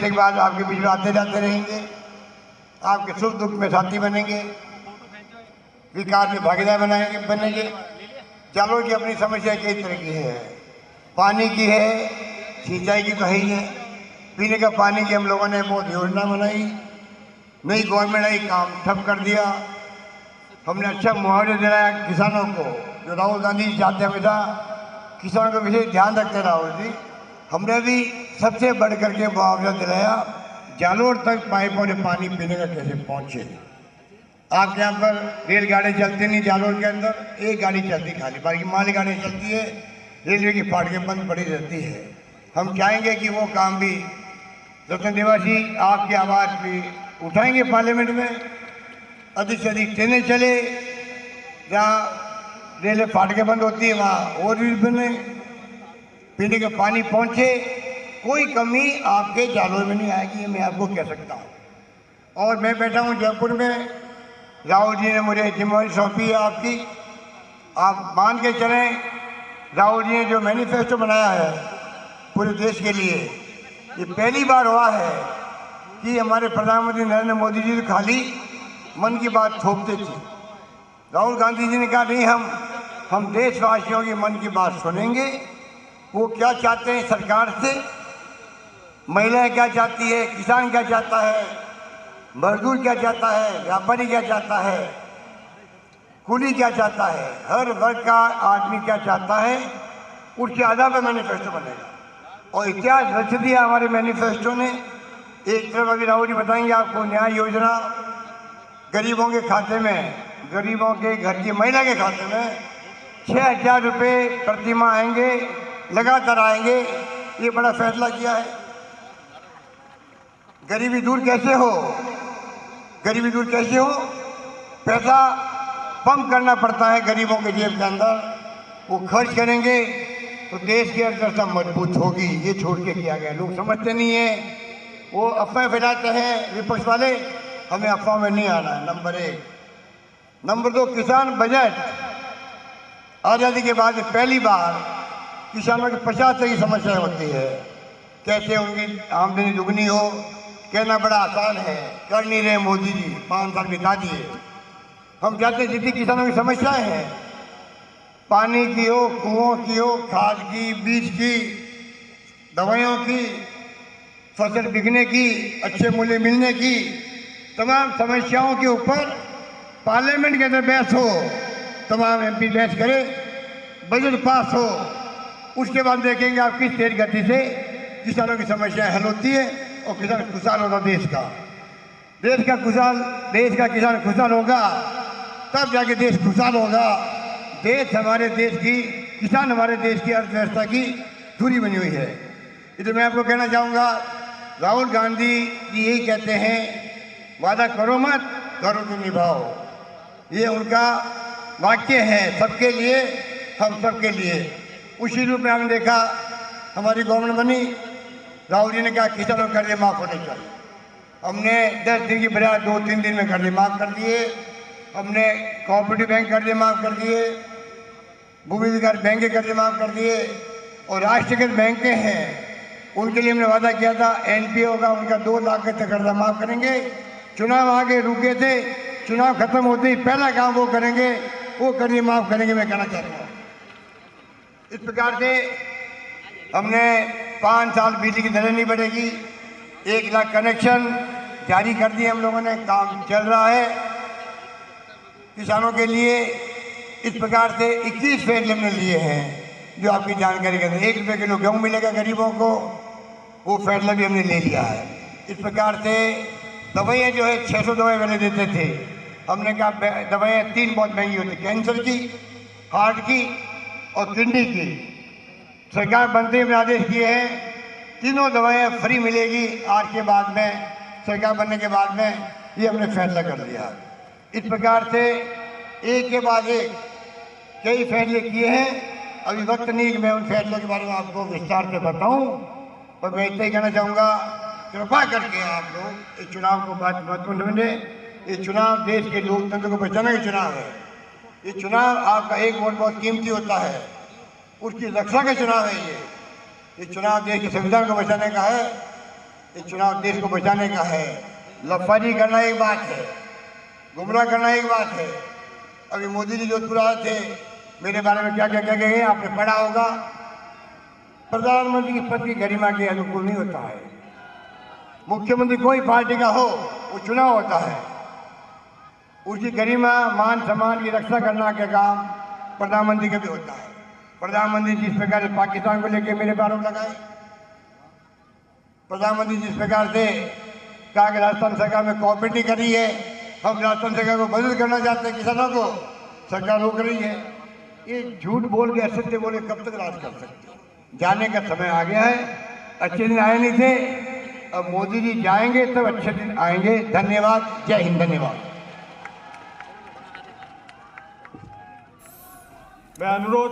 के बाद आपके बीच में आते जाते रहेंगे, आपके सुख दुख में साथी बनेंगे, विकास में भागीदार बनेंगे। जालोर की अपनी समस्या कई तरह की है, पानी की है, सिंचाई की तो है ही है, पीने का पानी की हम लोगों ने बहुत योजना बनाई, नई गवर्नमेंट आई, काम ठप कर दिया। हमने अच्छा मुआवजा दिलाया किसानों को, जो राहुल गांधी चाहते हमेशा किसानों का विशेष ध्यान रखते राहुल जी। हमने भी सबसे बढ़ करके मुआवजा दिलाया, जालोर तक पाइपों से पानी पीने का कैसे पहुँचे। आपके यहाँ पर रेलगाड़ी चलती नहीं, जालोर के अंदर एक गाड़ी चलती खाली, बाकी मालगाड़ी चलती है, रेलवे की फाटकें बंद पड़ी रहती है। हम चाहेंगे कि वो काम भी रतन निवासी आपकी आवाज़ भी उठाएंगे पार्लियामेंट में, अधिक से अधिक ट्रेनें चले, जहाँ रेलवे फाटकें बंद होती है वहाँ और भी बने, पीने का पानी पहुँचे, कोई कमी आपके जालोर में नहीं आएगी, ये मैं आपको कह सकता हूँ। और मैं बैठा हूँ जयपुर में, राहुल जी ने मुझे जिम्मेदारी सौंपी है आपकी, आप मान के चलें। राहुल जी ने जो मैनिफेस्टो बनाया है पूरे देश के लिए, ये पहली बार हुआ है कि हमारे प्रधानमंत्री नरेंद्र मोदी जी तो खाली मन की बात थोपते थे। राहुल गांधी जी ने कहा नहीं, हम देशवासियों की मन की बात सुनेंगे, वो क्या चाहते हैं सरकार से, महिलाएं क्या चाहती है, किसान क्या चाहता है, मजदूर क्या चाहता है, व्यापारी क्या चाहता है, कुली क्या चाहता है, हर वर्ग का आदमी क्या चाहता है, उसके आधार पर मैनिफेस्टो बनेगा। और इतिहास रच दिया हमारे मैनिफेस्टो ने। एक तरफ अभी राहुल जी बताएंगे आपको, न्याय योजना गरीबों के खाते में, गरीबों के घर की महिला के खाते में 6,000 रुपये प्रति माह आएंगे, लगातार आएंगे। ये बड़ा फैसला किया है। गरीबी दूर कैसे हो, गरीबी दूर कैसे हो, पैसा पंप करना पड़ता है गरीबों के जेब के अंदर, वो खर्च करेंगे तो देश की अर्थव्यवस्था मजबूत होगी। ये छोड़ के किया गया, लोग समझते नहीं है, वो अफवाह फैलाते हैं विपक्ष वाले, हमें अफवाह में नहीं आना है, नंबर 1। नंबर 2, किसान बजट आज़ादी के बाद पहली बार किसानों की 50 की समस्या होती है, कैसे उनकी आमदनी दुगनी हो, कहना बड़ा आसान है, कर नहीं रहे मोदी जी, 5 साल बिता दिए। हम चाहते हैं जितनी किसानों की समस्याएं हैं, पानी की हो, कुओं की हो, खाद की, बीज की, दवाइयों की, फसल बिकने की, अच्छे मूल्य मिलने की, तमाम समस्याओं के ऊपर पार्लियामेंट के अंदर बहस हो, तमाम MP बहस करें, बजट पास हो, उसके बाद देखेंगे आप किस तेज गति से किसानों की समस्याएं हल होती है और किसान खुशहाल होगा। देश का किसान खुशहाल होगा, तब जाके देश खुशहाल होगा। देश हमारे देश की, किसान हमारे देश की अर्थव्यवस्था की धुरी बनी हुई है। इधर मैं आपको कहना चाहूँगा, राहुल गांधी जी यही कहते हैं, वादा करो मत, करो तो निभाओ। ये उनका वाक्य है, सबके लिए, हम सबके लिए। उसी रूप में हमने देखा, हमारी गवर्नमेंट बनी, राहुल जी ने कहा किसानों का कर्जे माफ़ होने चाहिए। हमने 10 दिन की बजाय 2-3 दिन में कर्जे माफ़ कर दिए। हमने कोऑपरेटिव बैंक कर्जे माफ़ कर दिए, भूमि विकास बैंक के कर्जे माफ़ कर दिए, और राष्ट्रीयकृत बैंकें हैं उनके लिए हमने वादा किया था, NPO का उनका 2 लाख तक कर्जा माफ़ करेंगे। चुनाव आगे रुके थे, चुनाव खत्म होते ही पहला काम वो करेंगे, वो कर्जे माफ़ करेंगे। मैं कहना चाहता हूँ इस प्रकार से हमने 5 साल बिजली की दरें नहीं बढ़ेगी, 1 लाख कनेक्शन जारी कर दिए हम लोगों ने, काम चल रहा है किसानों के लिए। इस प्रकार से 21 फैसले हमने लिए हैं जो आपकी जानकारी के अंदर। 1 रुपये किलो गेहूँ मिलेगा गरीबों को, वो फैसला भी हमने ले लिया है। इस प्रकार से दवाइयाँ जो है 600 दवाई पहले देते थे, हमने कहा दवाइयाँ 3 बहुत महंगी होती, कैंसर की, हार्ट की और किडनी की। सरकार बनते ही हमने आदेश किए हैं, तीनों दवाइयाँ फ्री मिलेगी आज के बाद में, सरकार बनने के बाद में, ये हमने फैसला कर लिया। इस प्रकार से एक के बाद एक कई फैसले किए हैं। अभी वक्त नहीं कि मैं उन फैसलों के बारे में आपको विस्तार से बताऊं, पर मैं इतना ही कहना चाहूँगा, कृपा करके आप लोग इस चुनाव को बात महत्वपूर्ण समझें। ये चुनाव देश के लोकतंत्र को बचाने का चुनाव है। ये चुनाव आपका एक वोट बहुत कीमती होता है, उसकी रक्षा का चुनाव है। ये चुनाव देश के संविधान को बचाने का है। कि चुनाव देश को बचाने का है। लफाजी करना एक बात है, गुमराह करना एक बात है। अभी मोदी जी जोधपुर आए थे, मेरे बारे में क्या क्या क्या गए आपने पढ़ा होगा। प्रधानमंत्री की पद की गरिमा के अनुकूल नहीं होता है। मुख्यमंत्री कोई पार्टी का हो, वो चुनाव होता है, उसकी गरिमा मान सम्मान की रक्षा करना का काम प्रधानमंत्री का भी होता है। प्रधानमंत्री जिस प्रकार से पाकिस्तान को लेकर मेरे पर आरोप लगाए, प्रधानमंत्री जिस प्रकार से कहा कि राजस्थान सरकार में कोऑपरेटिव कर रही है, हम राजस्थान सरकार को बदल करना चाहते हैं, किसानों को सरकार रोक रही है। ये झूठ बोल के असत्य बोले कब तक राज कर सकते? जाने का समय आ गया है। अच्छे दिन आए नहीं थे, अब मोदी जी जाएंगे तब अच्छे दिन आएंगे। धन्यवाद, जय हिंद। धन्यवाद। मैं अनुरोध